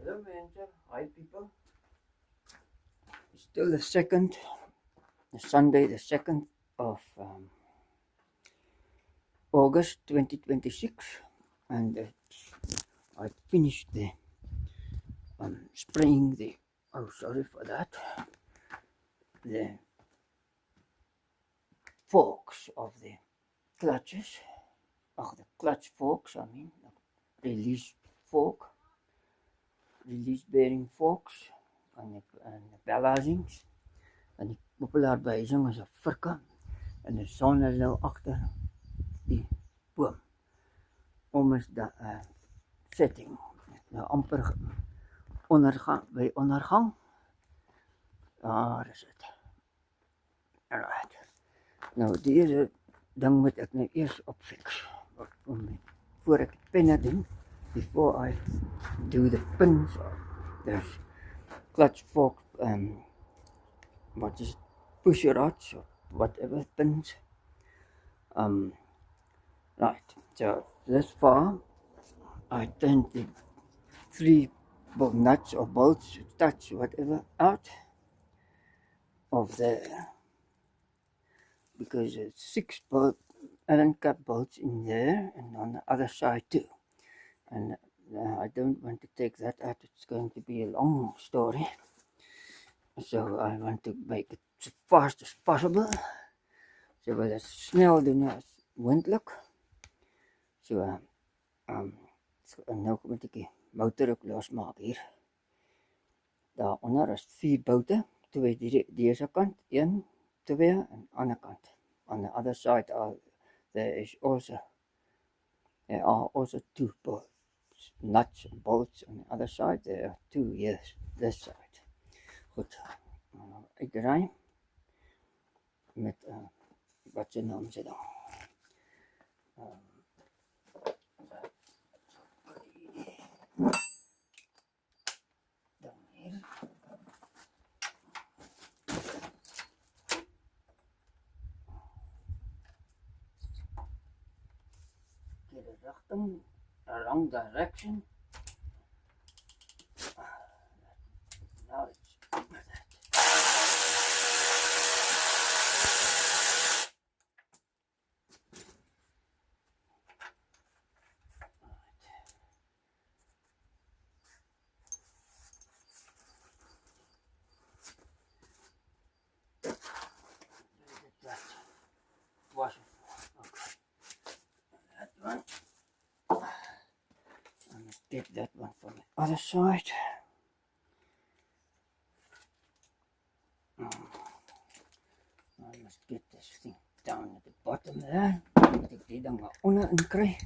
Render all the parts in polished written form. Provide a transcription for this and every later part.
Hello, Manager. Hi, people. It's still the Sunday, the 2nd of August 2026, and I finished the spraying the. Oh, sorry for that. The forks of the clutches, of the clutch forks. I mean, release fork, release bearing forks, and the bell housings. En die populaarbehuising is 'n virke en die son is nou agter die boom. Om is da setting. Nou amper ondergang by ondergang. Daar is dit. Alright. Nou deze ding moet ek nou eers opfix. Voor ek die penne doen, before I do the pins or there's clutch fork what is it, pusher rods or whatever pins. Right, so this far I turned the 3 nuts or bolts, studs, whatever, out of there because it's 6 Allen cap bolts in there and on the other side too. And I don't want to take that out, it's going to be a long story. So I want to make it as fast as possible. So wil dit snel doen as moontlik. So nou moet ek die motor ook losmaak hier. Daaronder is 4 boute, 2 deze kant, 1, 2 en ander kant. On the other side there are also 2 bolts, nuts and bolts on the other side. There are 2 here, this side. Goed, ek draai met wat se naam sê dan. Dan hier. Get a rigting, a wrong direction. Now it's wash it. Okay. That one. I must get that one from the other side. I must get this thing down at the bottom there. Moet ek die ding maar onder in kry.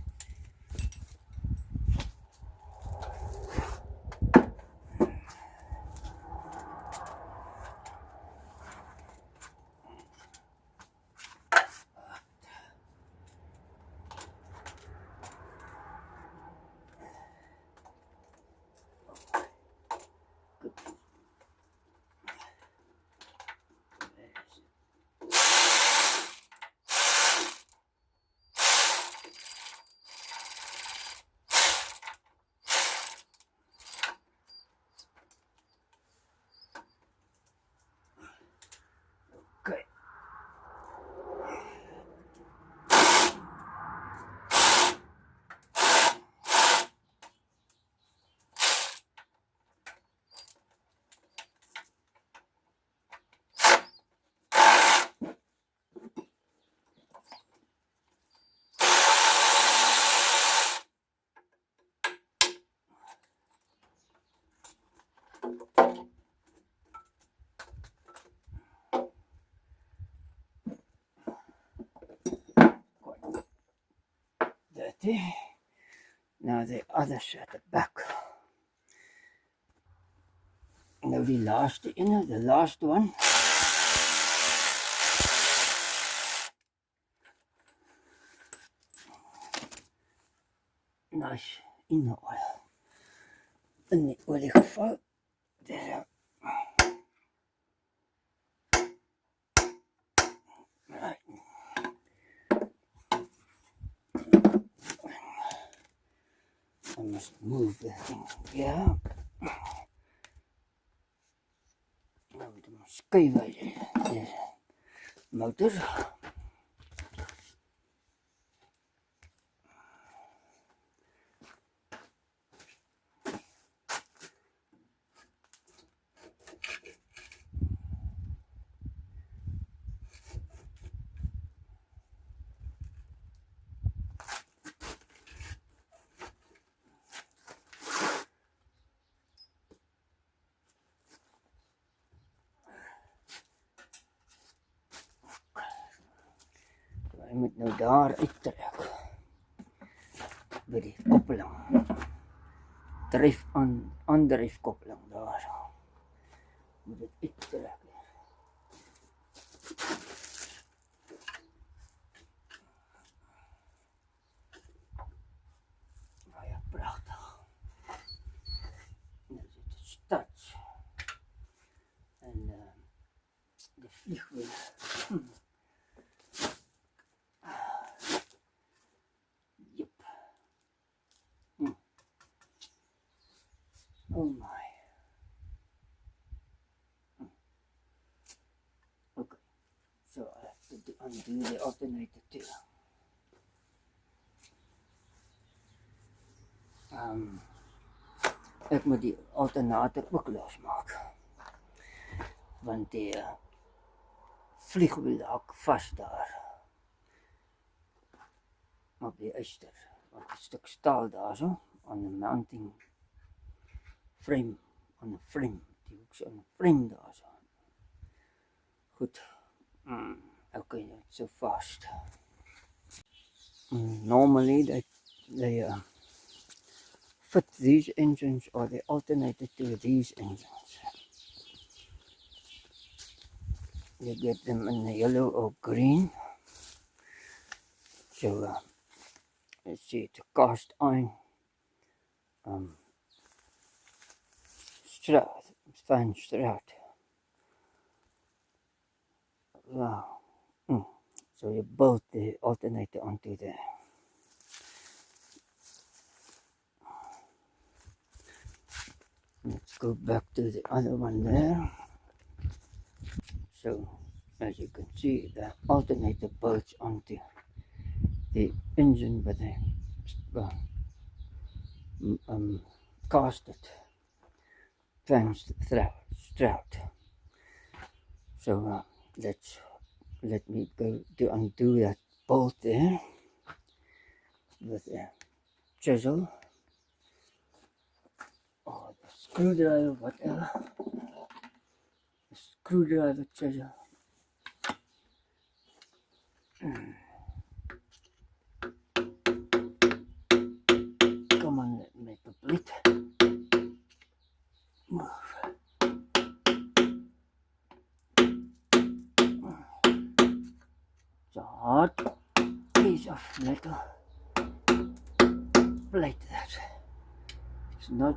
Okay. Dirty. Now the other side, the back. Nou die laaste ene, the last one. Nice inner oil. In die oliegeval, there. Right. I must move the thing here. Nou moet hem skuif uit die motor. Hy moet nou daar uittrek by die koppeling. Aandryfkoppeling daar. Moet dit uittrek. Baie pragtig. Nou is dit start. En die vliegwiel. Oh my. Okay, so I have to undo the alternator too. Ek moet die alternator ook losmaak. Want die vliegwiel hak vast daar. Op die yster. Wat 'n stuk staal daar so, aan die mounting frame, aan die frame, die hoeks aan die frame daar so. Goed. Okay, it's so fast. Normally they fit these engines or they alternator to these engines. You get them in the yellow or green. So let's see, it's a cast iron strut, fan strut. Wow. So you bolt the alternator onto there. Let's go back to the other one there. So as you can see, the alternator bolts onto the engine with a casted fan strut. So let me go to undo that bolt there with a chisel or the screwdriver, whatever. The screwdriver chisel. Come on, let me make a plate. Move. It's a hard piece of metal plate that. It's not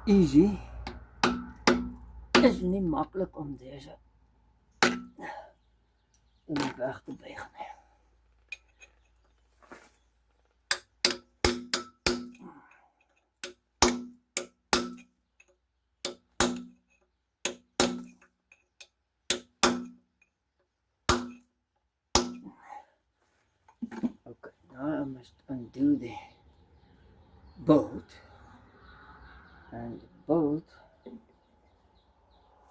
easy. Is nie maklik om deze om weg te buig nie. Okay, now I must undo the bolt, and the bolt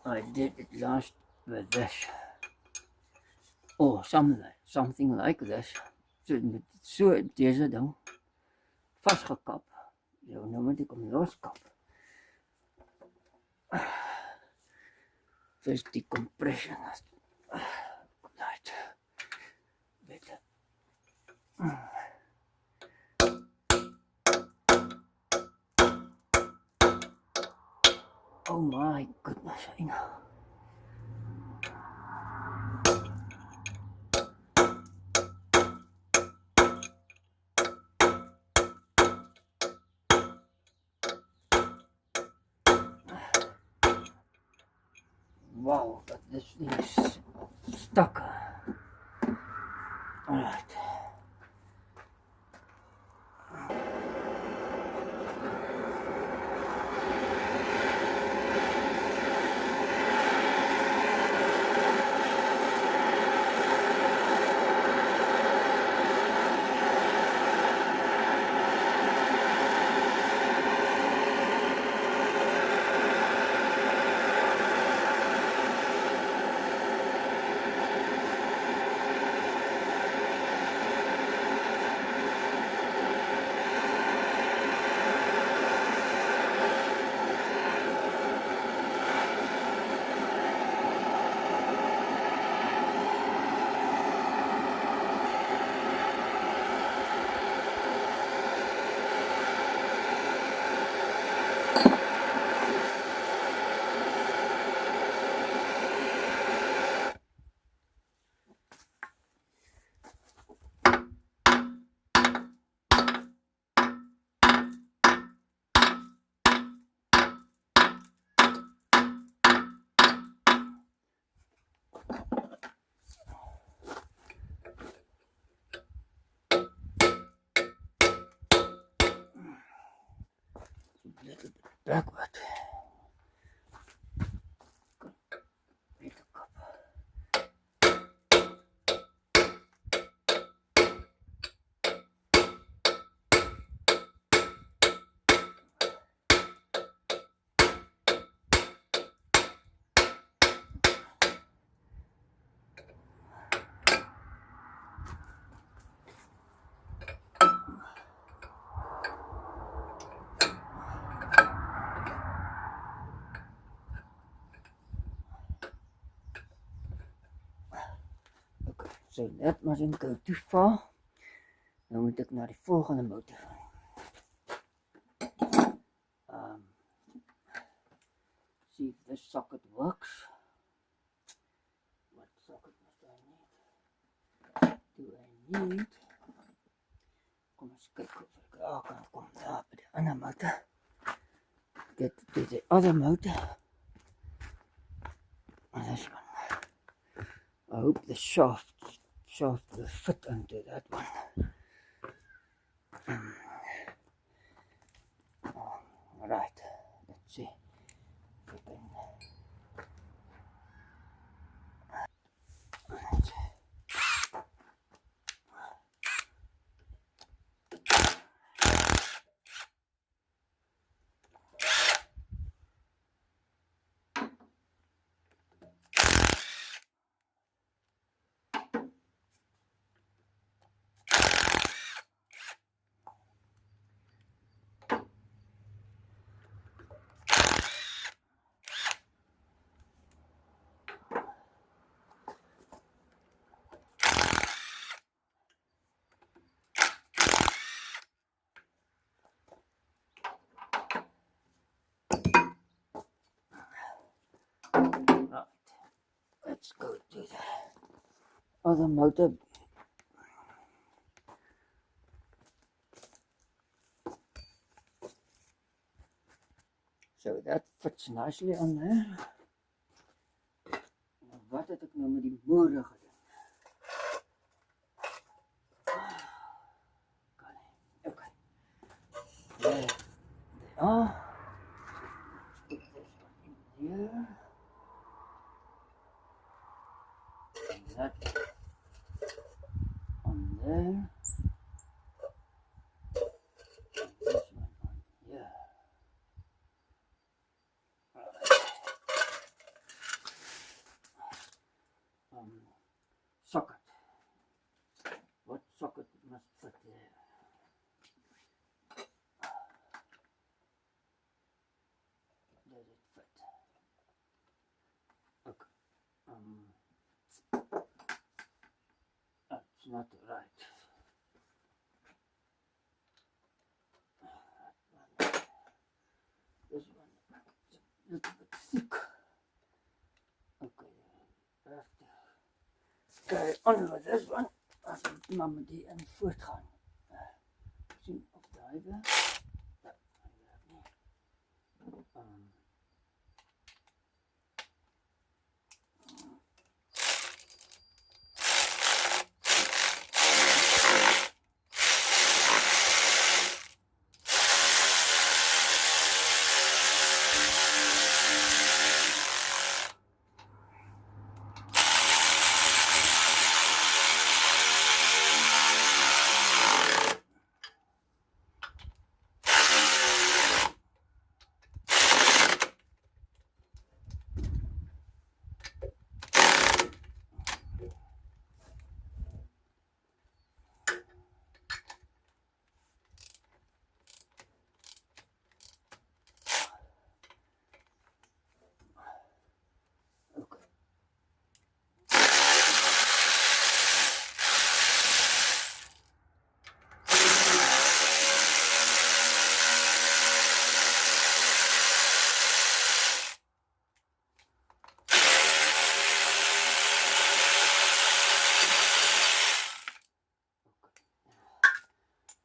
I did it last with this, or something like this. So met so deze ding vastgekap. So nou moet ek hom loskap. First die compression. Right. Better. Oh my goodness, I know. Wow, but this thing is stuck. Alright. backward. Pick a cup. Okay, so that mustn't go too far. Dan moet ek na die volgende motor. See if this socket works. What socket must I need? Do I need? Kom eens kijken of ik kan komen daar bij de andere motor. Get to the other motor. This one. I hope the shaft will fit into that one. Right, let's see if we can. Right, let's go to the other motor. So that fits nicely on there. Nou, wat het ek nou met die motor gedoen? Okay. There they are. Put this one in here. And that on there. And this one on here. Socket. What socket must fit there? Does it fit? Okay. That's not right. This one is a little bit thick. Okay, I have to carry on with this one. As we maar met die in voortgaan. Sien of daai weer. Ja, hy werk nie.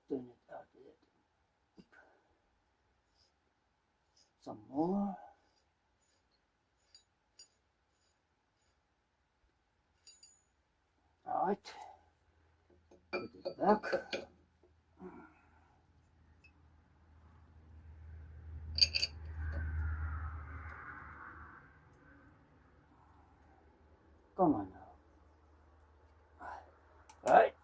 Turn it out a little. Some more. All right. Put it back. Come on now. Right. Right.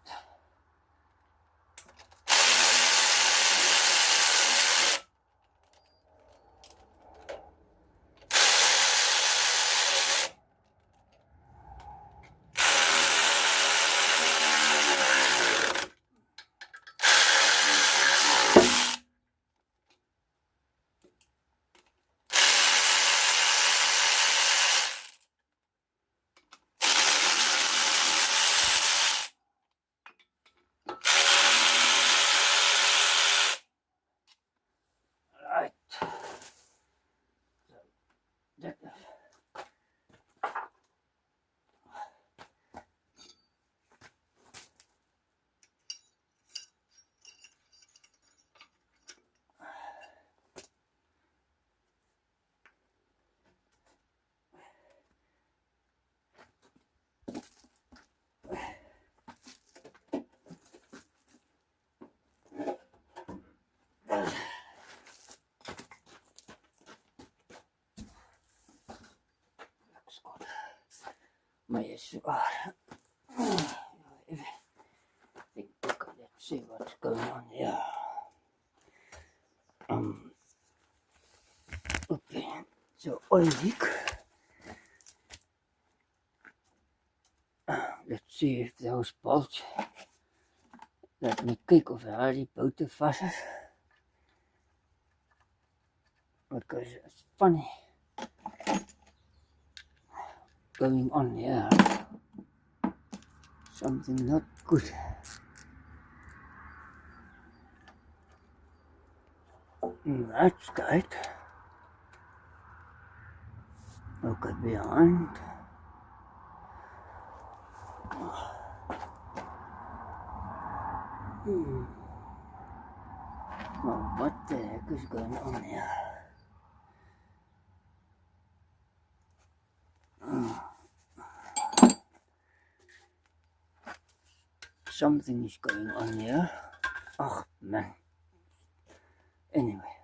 So that looks good. My cigar. Let's see what's going on here. Okay, so oil leak. Let's see if those bolts. Let me kyk of hy die boute vas is. Because it's funny going on here. Something not good. That's tight. Okay, behind. Well, what the heck is going on here? Something is going on here. Oh man. Anyway.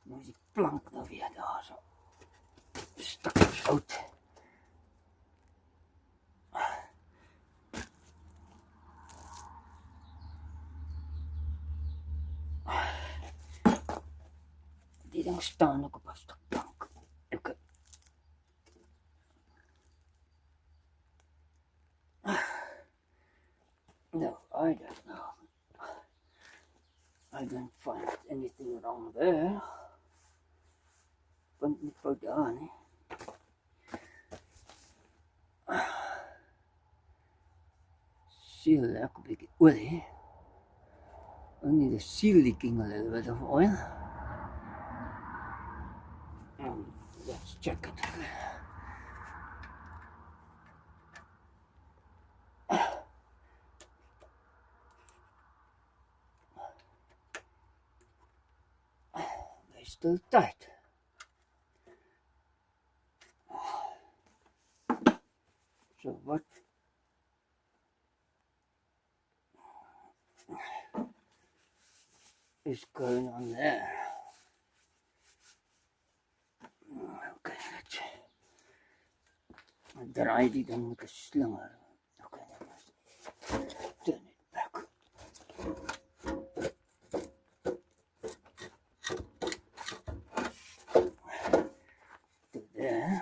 Nou is die plank nou weer daar so. Stukjes hout. Die ding staan ook op 'n stuk plank. Okay. No, I don't know. I don't find anything wrong there. Punt nie fout daar nie. Seal lekker 'n bietjie olie. Only the seal leaking a little bit of oil. Let's check it. They're still tight. So what is going on there? Okay, let's draai die ding met 'n slinger. Okay, turn it back. To there.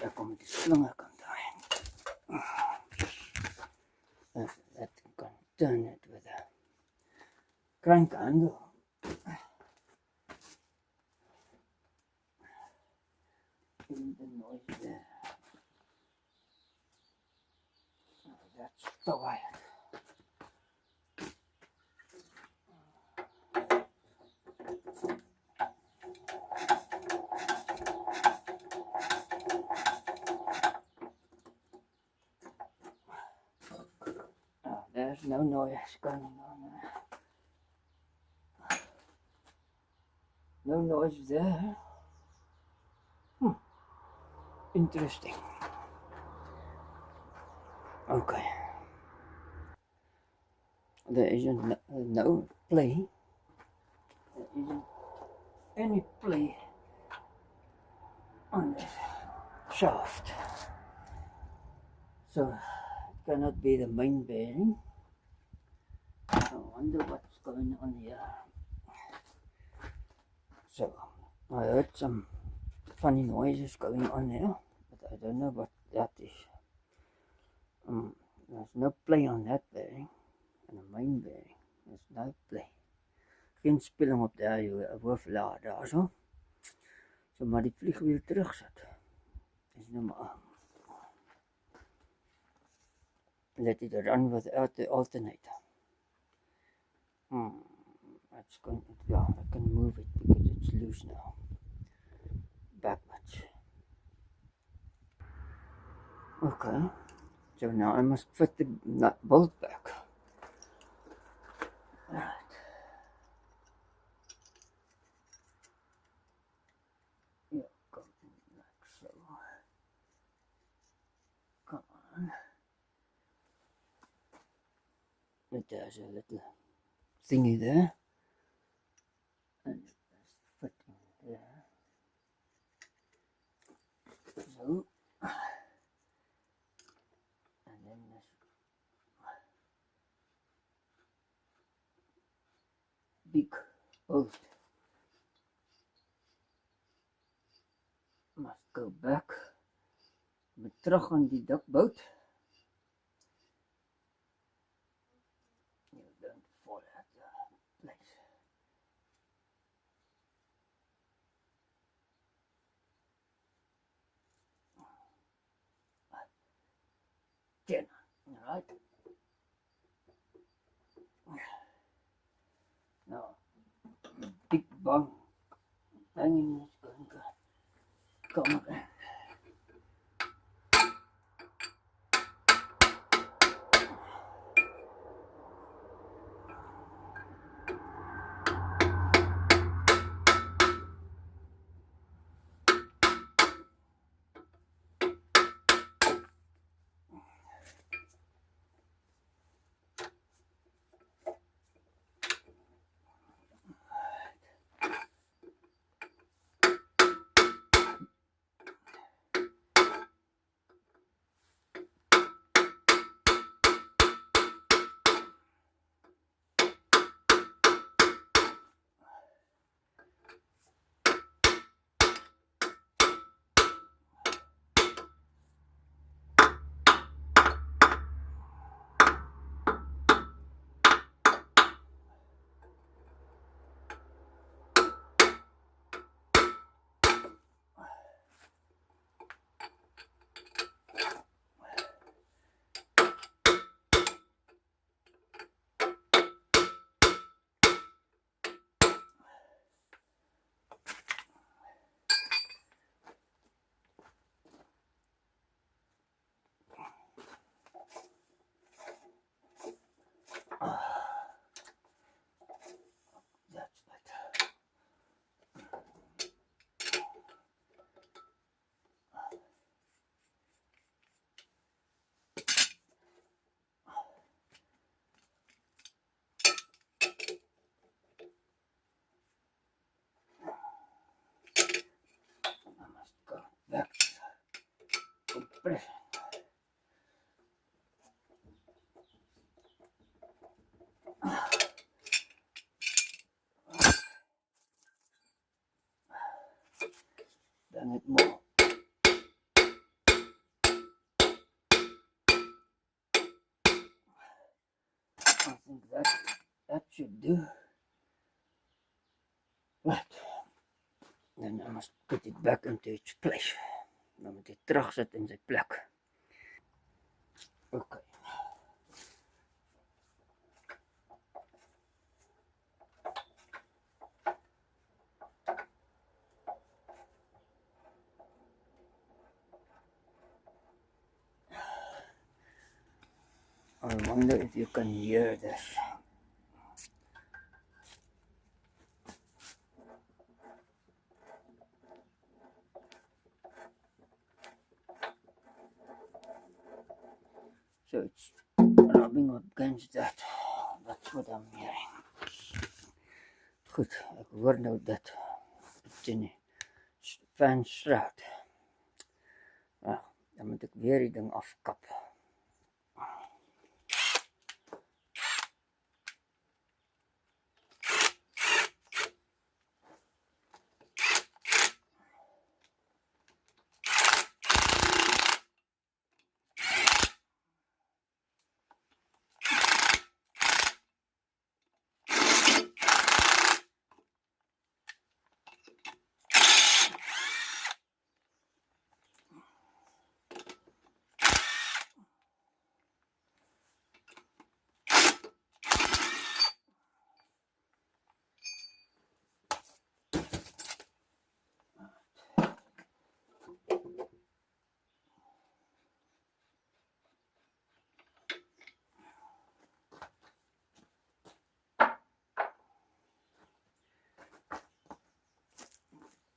Daar kom die slinger kan draai. That can turn it with a crank handle. In the noise there. Oh, that's the wire. Oh, there's no noise going on there. No noise there. Interesting. Okay. There isn't no play. There isn't any play on this shaft. So it cannot be the main bearing. I wonder what's going on here. So I heard some funny noises going on there, but I don't know what that is. There's no play on that bearing, and the main bearing, there's no play. Geen spilling op die hooflaar daar so. So maar die vliegwiel terugsit. Is nou maar. Let it run without the alternator. That's going to, yeah, I can move it because it's loose now. Backwards. Okay. So now I must fit the nut bolt back. Right. Yeah, come like so. Come on. There's a little thingy there. And it's fitting there. So. And then this big bolt must go back. Met terug aan die duckboat. You don't fall at the place. Ten, alright. Now, big bang hanging is going to come again. That's better. I must go back to compression. Done it more. I think that should do. Right. Then I must put it back into its place. Dan moet dit terugsit in sy plek. Okay. I wonder if you can hear this. So it's rubbing up against that. That's what I'm hearing. Goed, ek hoor nou dat dit in die fan shroud. Dan moet ek weer die ding afkap.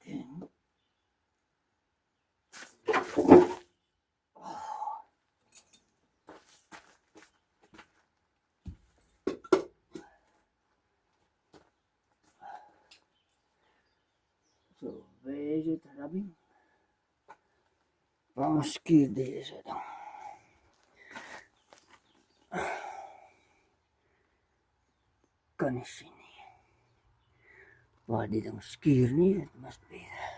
En so, where is it rubbing? Waar skuur deze dan? Kan nie sien nie. Waar die ding skuur nie, it must be there.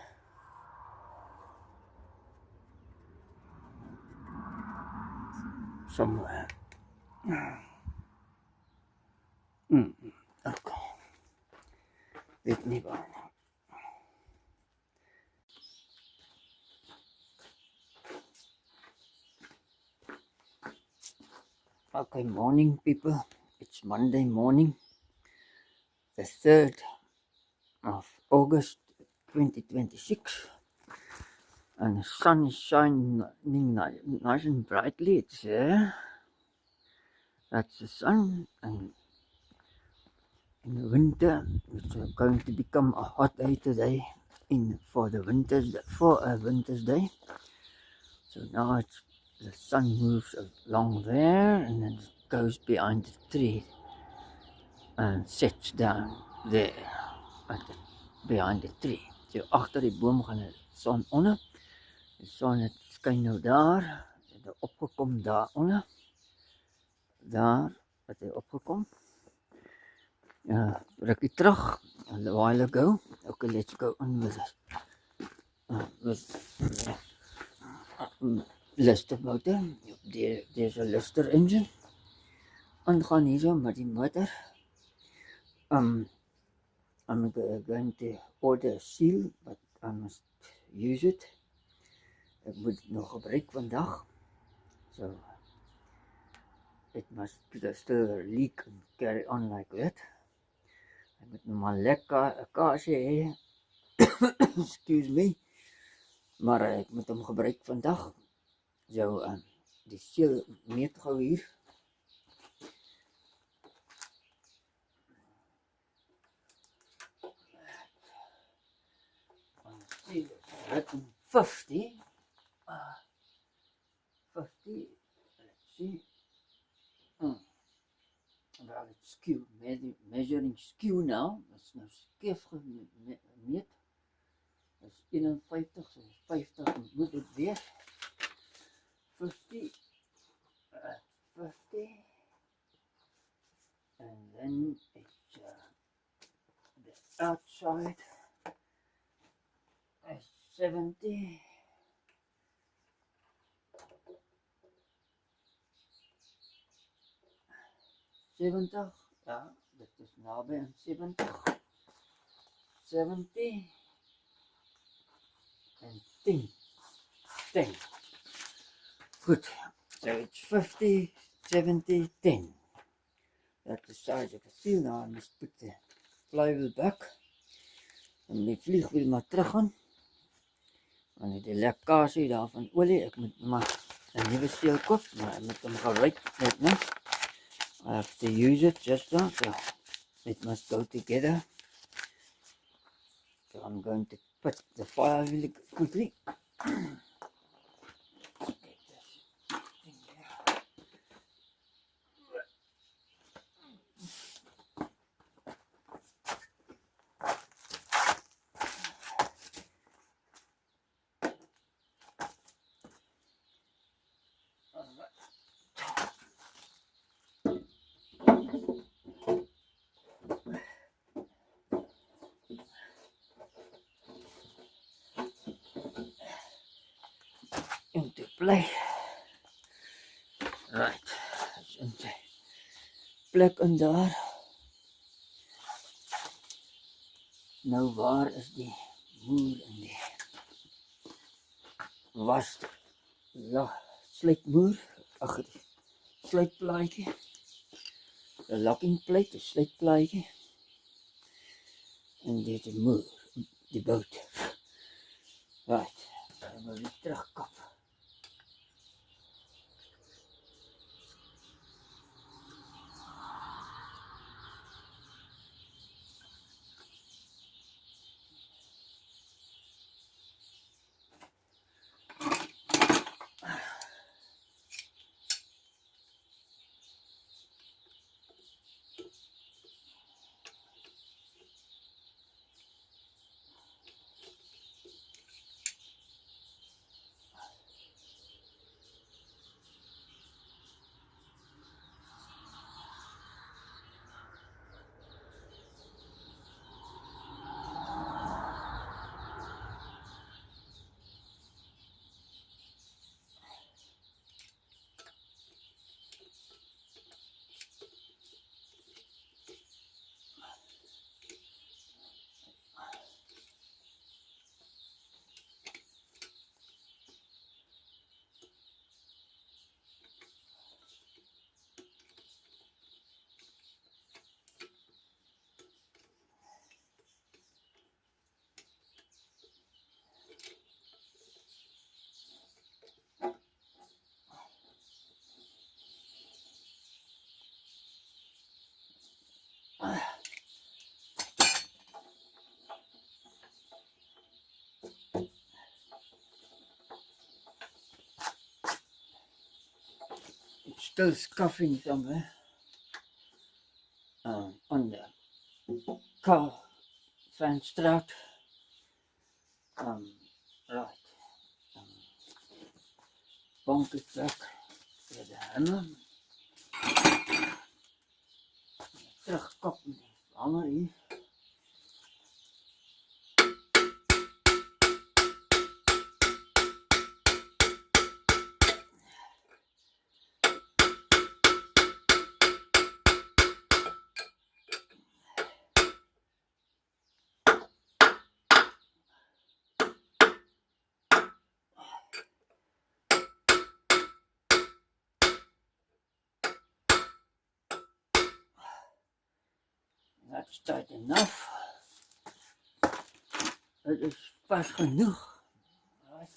Somewhere. Okay. Weet nie waar nie. Okay, morning people. It's Monday morning, the 3rd of August 2026. And the sun is shining nice and brightly. It's there. That's the sun. And in the winter, it's going to become a hot day today for a winter's day. So now the sun moves along there and then it goes behind the tree and sits down there behind the tree. So agter die boom gaan die son onder. Die son het skyn nou daar, het opgekom daar onder. Daar het hy opgekom. Rukkie terug, a while ago. Okay, let's go on with it. Lister motor. There's a Lister engine. Aangaan hier so met die motor. I'm going to order a seal, but I must use it. Ek moet het nog gebruik vandag. So it must still leak and carry on like that. Ek moet nog maar lekker kasie hê. Excuse me. Maar ek moet hom gebruik vandag. So die seal meet gou hier. See, it's written 50. 50. Let's see. Well, it's skew. Measuring skew now. It's nou skeef gemeet. It's 51, so 50 moet het wees. 50. 50. And then it's the outside. 70. Ja, dit is naby aan 70. 70. En 10. 10. Good. So it's 50, 70, 10. That's the size of the seal. Now I must put the flywheel back. En die vliegwiel maar terug gaan. Want die lekkasie daarvan olie, ek moet maar 'n nuwe seal koop, maar ek moet hom geryk net nou. I have to use it just now, so it must go together. So I'm going to put the flywheel quickly. bly. Right, is in sy plek in daar. Nou waar is die muur in die was sluitmuur, ag die sluitplaatjie, 'n locking plate, 'n sluitplaatjie en dit die muur, die bout. Right, dan moet ek terugkap. It's still scuffing somewhere on the car Vanstraat. Right. Bonk het weg met de hamer. Terugkap met die hamer hier. That's tight enough. Het is pas genoeg. Right.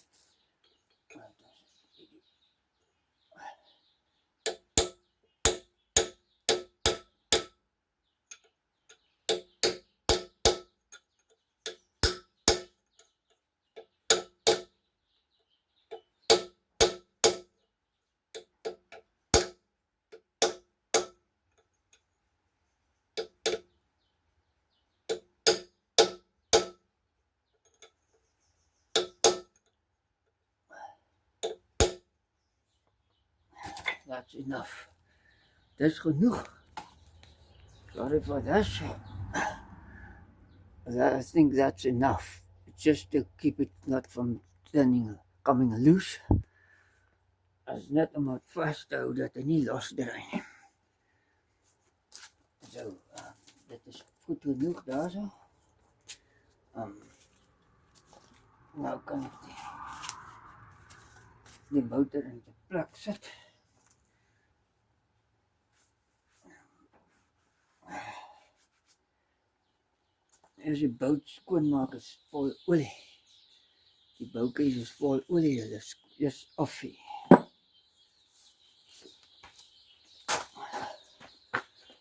That's enough. Dis genoeg. Sorry for this. I think that's enough. Just to keep it not from coming loose. As net om het vast te hou dat hy nie losdraai nie. So, dit is goed genoeg daar so. Nou kan ek die motor in die plek sit. As die bout skoonmaak is vol olie. Die boutjies is vol olie, dit is just offie.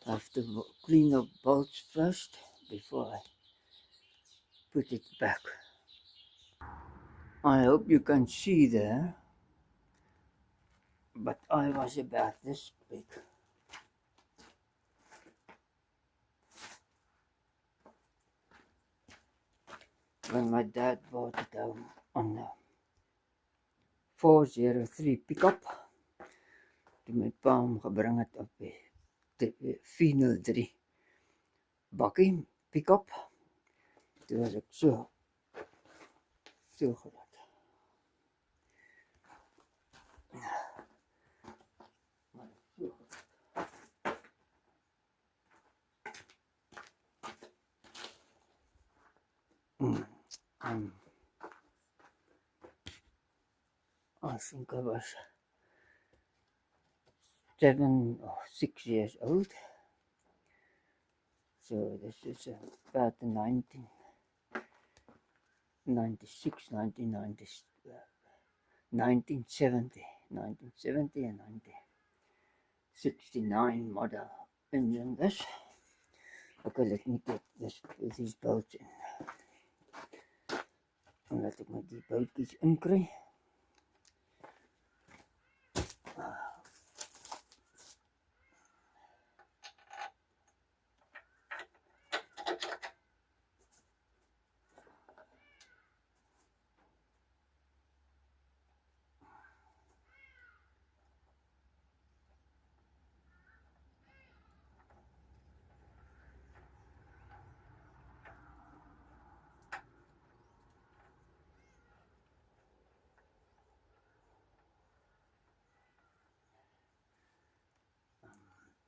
I have to clean the bolts first before I put it back. I hope you can see there, but I was about this big. When my dad bought it home on the 403 pickup, toe my pa hom gebring het op die 403 bakkie pickup, toe was ek so groot. I think I was 7 or 6 years old. So this is about 1996, 1970 and 1969 model engine this. Okay, let me get these bolts in. En laat ek my die boutjies inkry.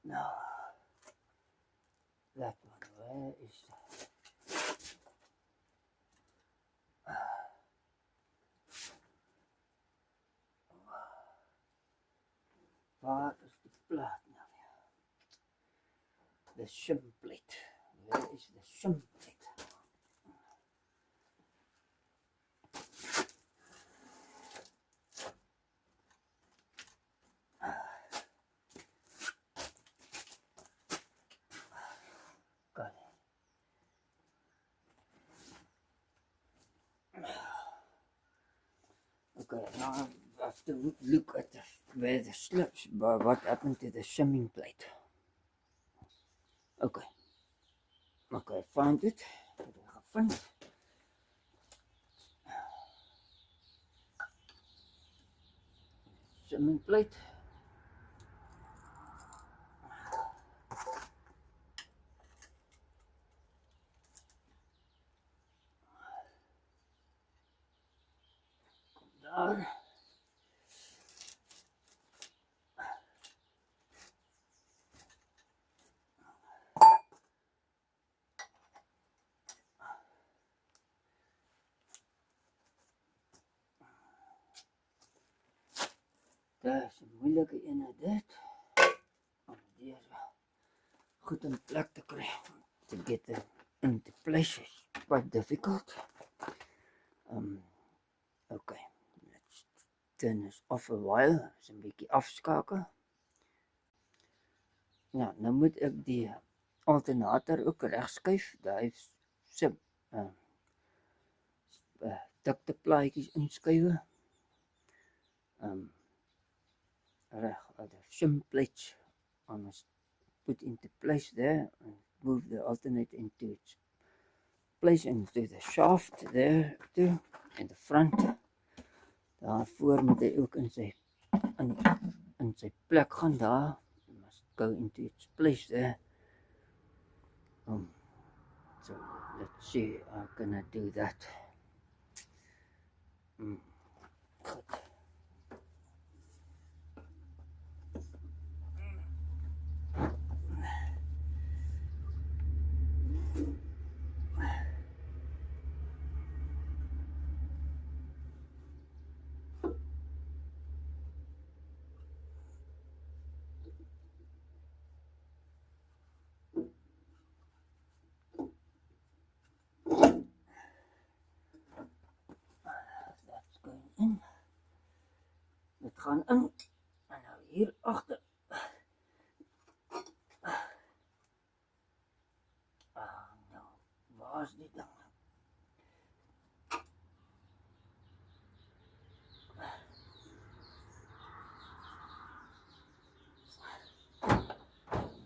Nou, that one, where is that? Waar is die plaat nou? The shim plate. Where is the shim plate? Okay, now I have to look at where the slips, but what happened to the shimming plate? Okay, I found it. Shimming plate. Daar. Daar is 'n moeilike ene dit. Om die goed in plek te kry. To get it into place is quite difficult. Okay, let's turn this off a while. Is 'n bietjie afskakel. Ja, nou moet ek die alternator ook regskuif. Daai se dikte plaatjies inskuif. Reg, the shim plates must put into place there and move the alternator into its place into the shaft there too, in the front. Daarvoor moet hy ook in sy plek gaan daar. It must go into its place there. So let's see how can I do that. Goed. Dit gaan in. En nou hier agter. Nou, waar is die ding?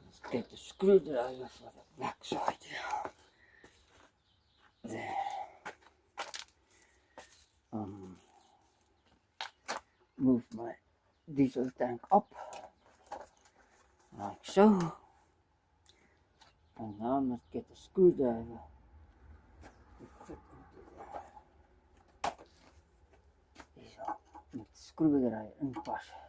Let's get the screwdriver for the back side. There. Move my diesel tank up, like so. And now I must get the screwdriver to fit into there. So, met de screwdriver inpassen.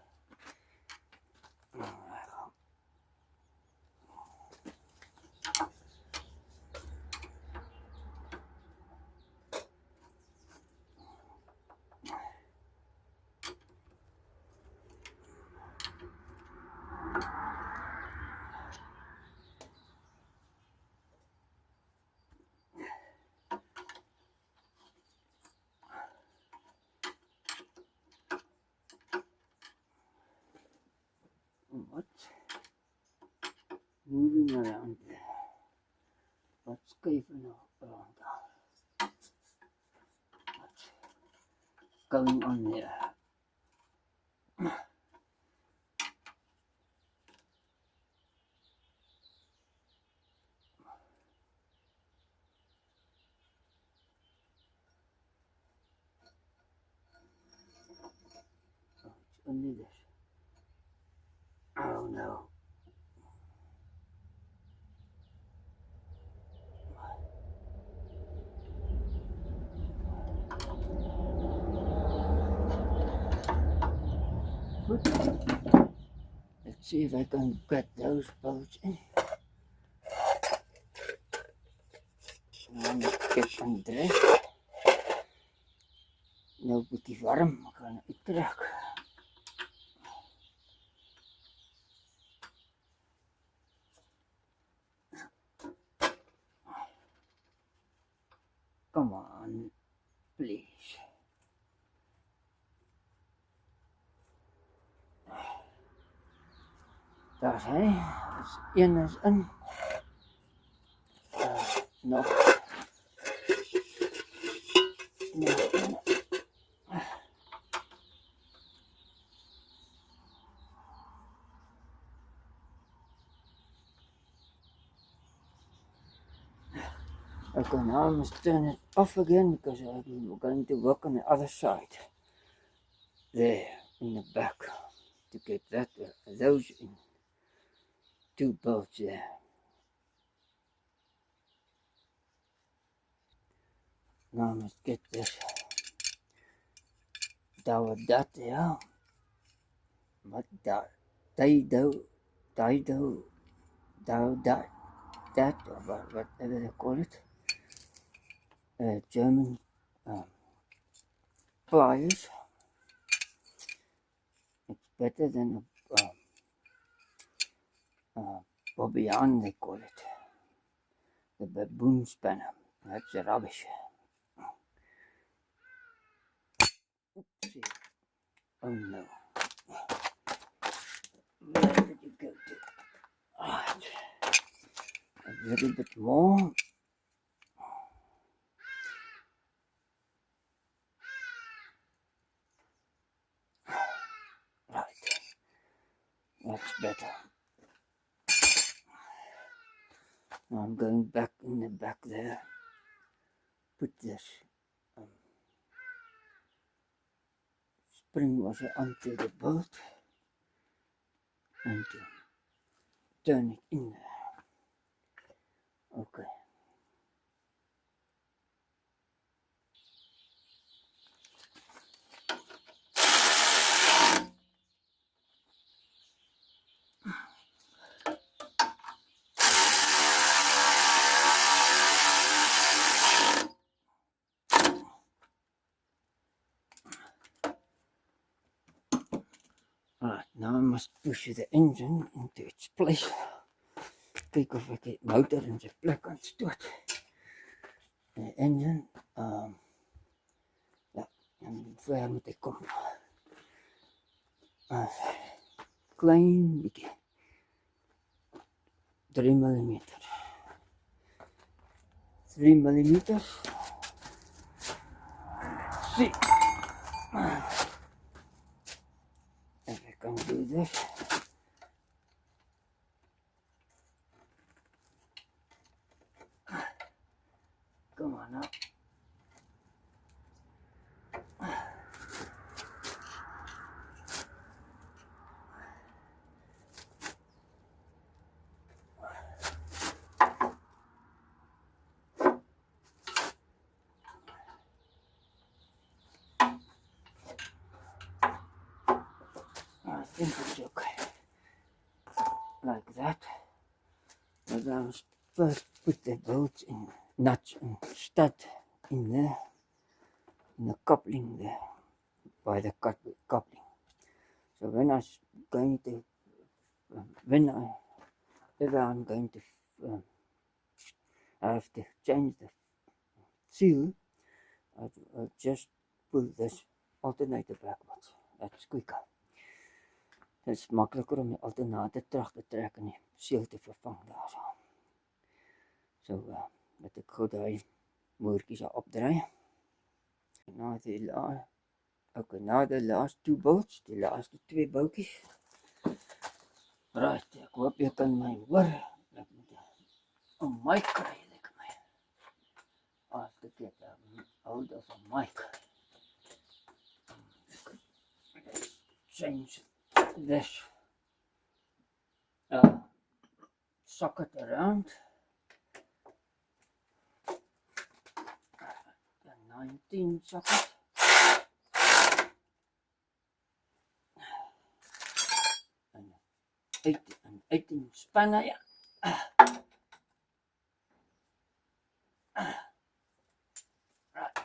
moving around there. What's going around there? What's going on there? Oh, it's only this. Oh no. Let's see if I can get those bolts in. Dan get undress. Nou 'n bietjie warm, ek gaan uittrek. Come on, please. Daar's hy. Dis een is in. Nog. Okay, now I must turn it off again because I'm going to work on the other side. There, in the back, to get those in. 2 bolts there. Now I must get this down that there. What that or whatever they call it. German pliers. It's better than a Bobbian, they call it. The baboon spanner. That's rubbish. Oopsie. Oh no. Where did you go to? Right. A little bit more. Right. That's better. Now I'm going back in the back there. Put this spring washer onto the bolt and turn it in there. Okay. Alright, now I must push the engine into its place. Kyk of ek die motor in sy plek kan stoot. Die engine, ja, en ver moet ek kom. Klein bietjie. 3 millimeter. 3 millimeters. See. If I can do this. Come on now. I think it's okay. Like that. But I must first put the bolts in, nuts and stud in there, in the coupling there, by the coupling. So when I'm going to, whenever I'm going to have to change the seal, I'll just pull this alternator backwards. That's quicker. Dit is makliker om die alternator terug te trek en die seël te vervang daar. So, dat ek gou daai moertjies daar opdraai. Nou die last two bolts, die laaste 2 boutjies. Right, ek hoop jy kan my hoor. Ek moet 'n mic kry, ek my. As te get hold of a mic. Change this socket around. The 19 socket. And 18 spanner, yeah. Right.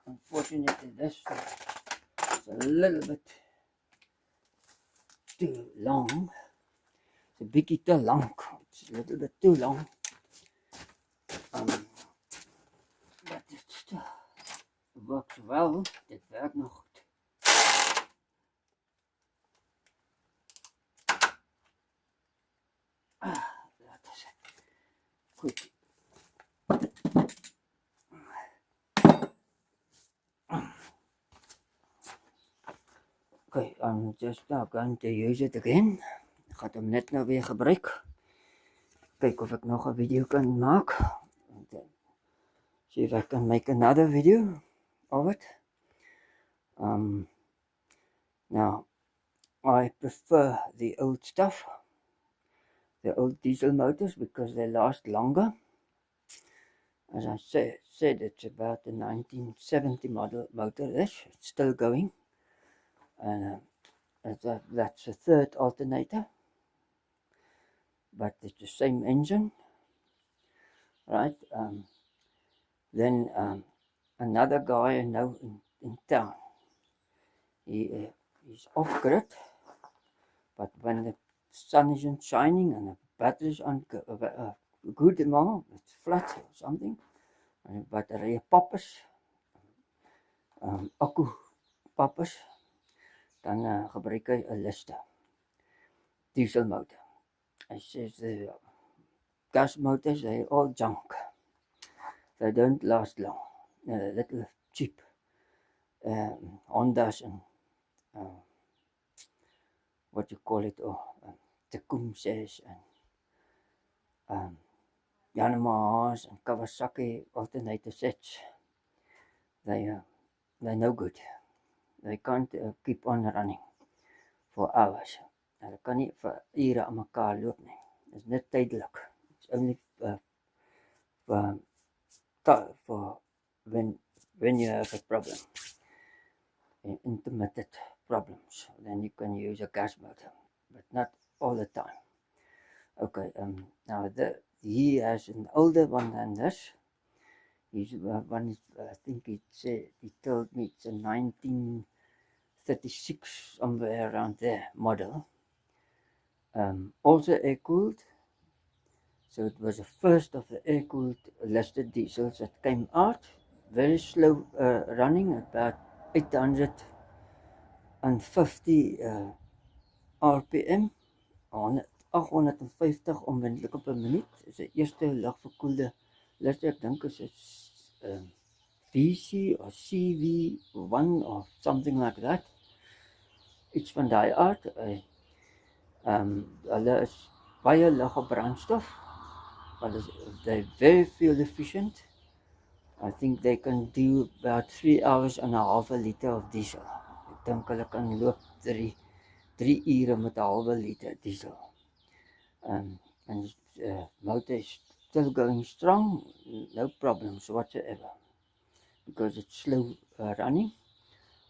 Unfortunately, this is a little bit too long. It's a biggie too long. It's a little bit too long. But it works well. Dit werkt nog goed. Dat is goed. Okay, I'm just now going to use it again. Ek gaan hom net nou weer gebruik. Kyk of ek nog 'n video kan maak. See if I can make another video of it. Now, I prefer the old stuff, the old diesel motors, because they last longer. As I said, it's about the 1970 model motor. It's still going, and that's the 3rd alternator, but it's the same engine, right? Then another guy I know in town, he's off grid, but when the sun isn't shining and the battery's on good amount, it's flat or something, and the battery poppers, akku poppers, dan gebruik hy 'n Lister diesel motor. Hy says the gas motors, they're all junk. They don't last long. Little cheap Hondas and what you call it, Tecumsehs and Yamahas and Kawasaki alternator sets. They're no good. They can't keep on running for hours. Hulle kan nie vir ure aan mekaar loop nie. Dit is net tydelik. It's only for when you have a problem, intermittent problems, then you can use a gas motor, but not all the time. Okay, now he has an older one than this. He's one, I think he told me it's a 1936, somewhere around there, model. Also air-cooled. So it was the first of the air-cooled Lister diesels that came out. Very slow running, about 850 RPM, 850 omwentelik op 'n minuut. Is die eerste lugverkoelde Lister. Ek dink is VC or CV1 or something like that. Iets van daai aard. Hulle is baie lig op brandstof. They're very fuel efficient. I think they can do about 3 hours and a half a liter of diesel. Ek dink hulle kan loop 3 ure met 'n halwe liter diesel. And motor is still going strong, no problems whatsoever, because it's slow running.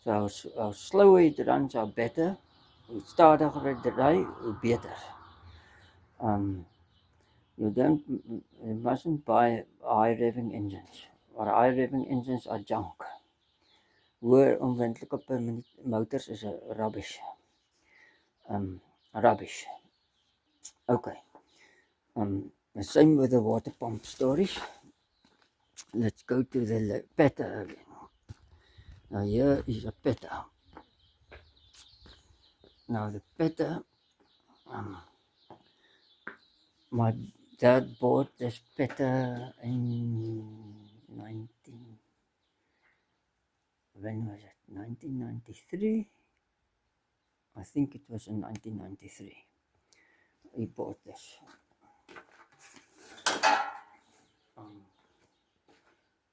So how slower it runs, how better. Hoe stadiger het ry, hoe beter. You mustn't buy high revving engines. Or high revving engines are junk. Hoër omwentelike per minuut motors is rubbish. Rubbish. Okay. The same with the water pump stories. Let's go to the better again. Now here is a petter. Now the petter, my dad bought this petter in 1993? I think it was in 1993. He bought this.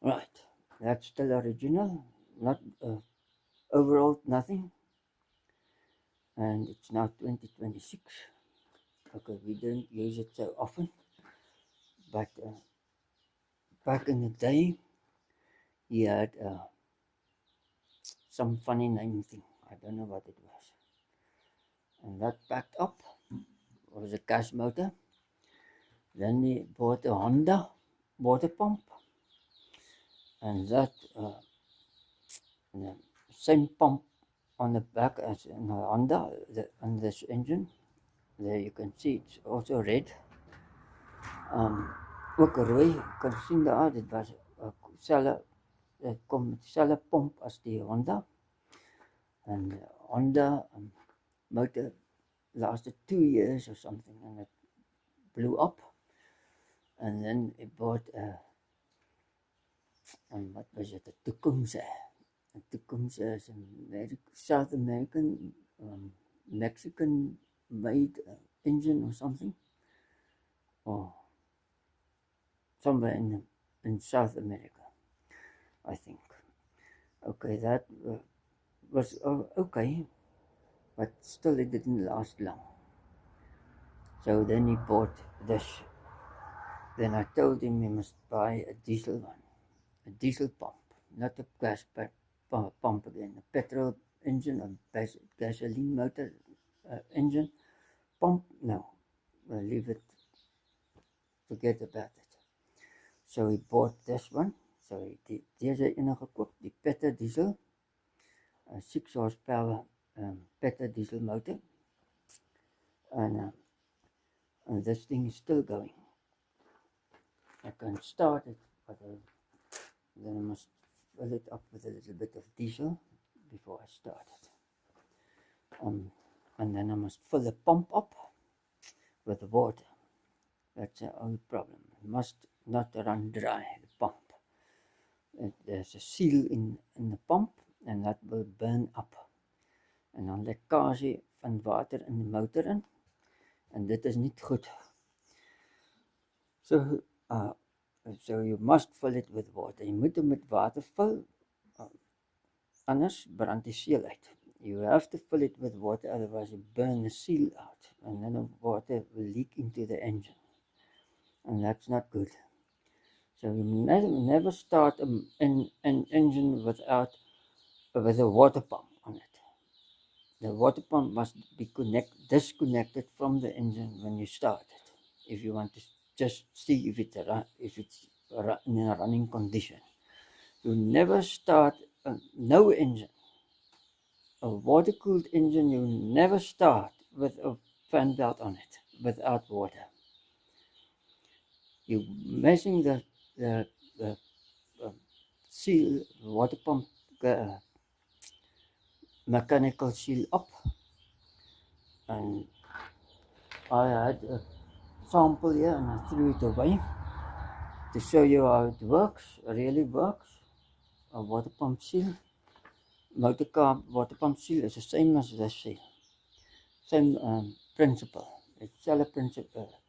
Right, that's still original, not overall nothing. And it's now 2026. Okay, we don't use it so often, but back in the day, he had some funny name thing. I don't know what it was. And that backed up. It was a gas motor. Then he bought a Honda water pump. And that the same pump on the back as in the Honda, on this engine. There you can see it's also red. Ook rooi, je kan sien daar, dit was dit kom met dieselfde pomp as die Honda. And the Honda motor lasted 2 years or something, and it blew up. And then it bought what was it, a Tecumseh. A Tecumseh is a South American, Mexican made engine or something. Or somewhere in South America, I think. Okay, that was okay, but still it didn't last long. So then he bought this. Then I told him he must buy a diesel one, a diesel pump, not a gas pump again, a petrol engine, a gasoline motor engine pump. No, leave it, forget about it. So he bought this one. So deze ene gekoop, die petter diesel, 6 horsepower petter diesel motor, and this thing is still going. I can start it, but then I must fill it up with a little bit of diesel before I start it. And then I must fill the pump up with water. That's the only problem. It must not run dry, the pump. There's a seal in the pump, and that will burn up. En dan lekkage van water in die motor in, en dit is niet goed. So you must fill it with water. Je moet hom met water vul, anders brand die seal uit. You have to fill it with water, otherwise you burn the seal out, and then the water will leak into the engine, and that's not good. So you never start an engine with a water pump on it. The water pump must be disconnected from the engine when you start it, if you want to just see if it's in a running condition. You never start no engine. A water-cooled engine, you never start with a fan belt on it without water. You're messing the seal, water pump mechanical seal up. And I had a sample here and I threw it away to show you how it works, really works. A water pump seal, motor car water pump seal is the same as this seal. Same principle. It's dieselfde principle,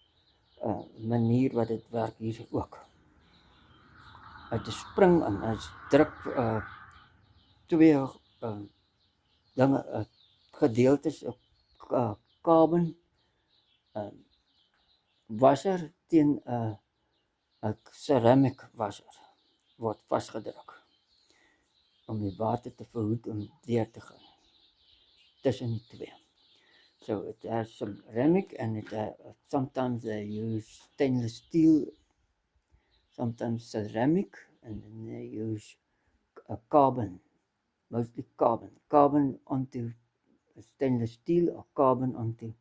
manier wat dit werk hier ook. Uit 'n spring in, hy druk twee dinge, gedeeltes op carbon wasser teen 'n ceramic wasser word vasgedruk om die water te verhoed om deur te gaan tussen die twee. So it has some ceramic, and sometimes they use stainless steel, sometimes ceramic, and then they use carbon, mostly carbon onto stainless steel or carbon onto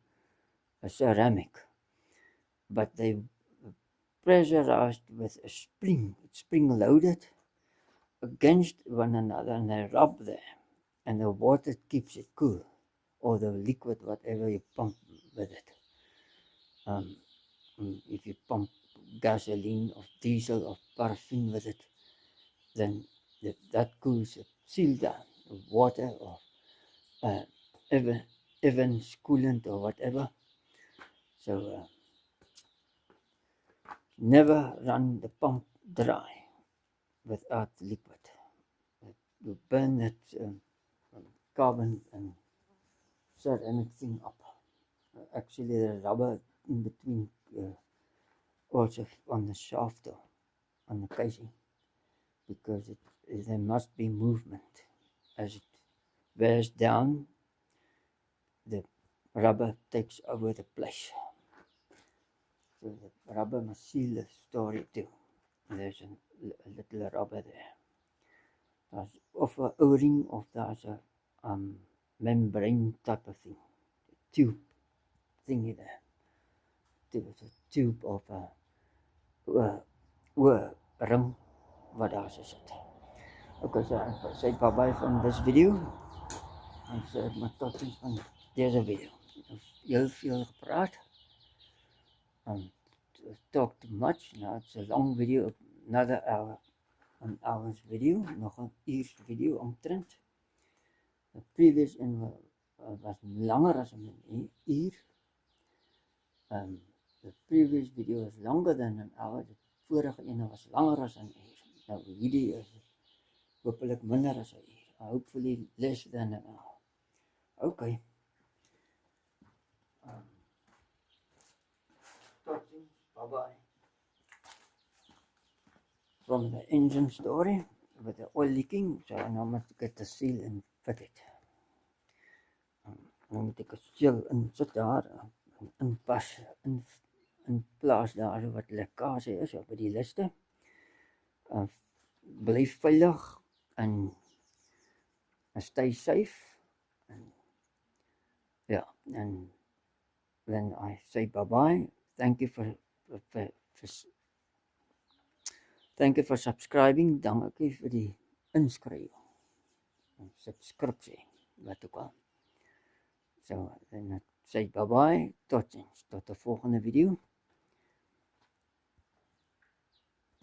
a ceramic. But they pressurized with a spring, it's spring loaded, against one another and they rub there, and the water keeps it cool, or the liquid, whatever you pump with it. If you pump gasoline or diesel or paraffin with it, then that cools it. Seal down water or even coolant or whatever. So never run the pump dry without liquid. You burn that carbon and ceramic thing up. Actually, the rubber in between also on the shaft or on the casing, because there must be movement. As it wears down, the rubber takes over the place. So the rubber must seal the story too. There's a little rubber there. There's of a O-ring, of there's a membrane type of thing, tube thingy there. There's a tube of a ring wat daar sit. Okay, so ek sê bye van this video. En sê maar tot ziens van deze video. Heel veel gepraat. Talk too much. Now it's a long video, another hour, an hour's video, nog een uur's video omtrent. The previous one was langer as een uur. The previous video was longer than an hour. The vorige ene was langer as een uur. Nou hierdie is hopelijk minder as een uur. Hopefully less than an hour. Okay. Tot ziens. Bye-bye. From the engine story with the oil leaking, so now must get the seal and fit it. Nou moet ek 'n seal insit daar, inpas, in plaas daar wat lekkage is op die liste. Bly veilig and stay safe. And yeah, and then I say bye-bye. Thank you for subscribing. Dankie vir die inskrywing. Subscripsie, wat ook al. So, then I say bye-bye. Tot ziens. Tot de volgende video.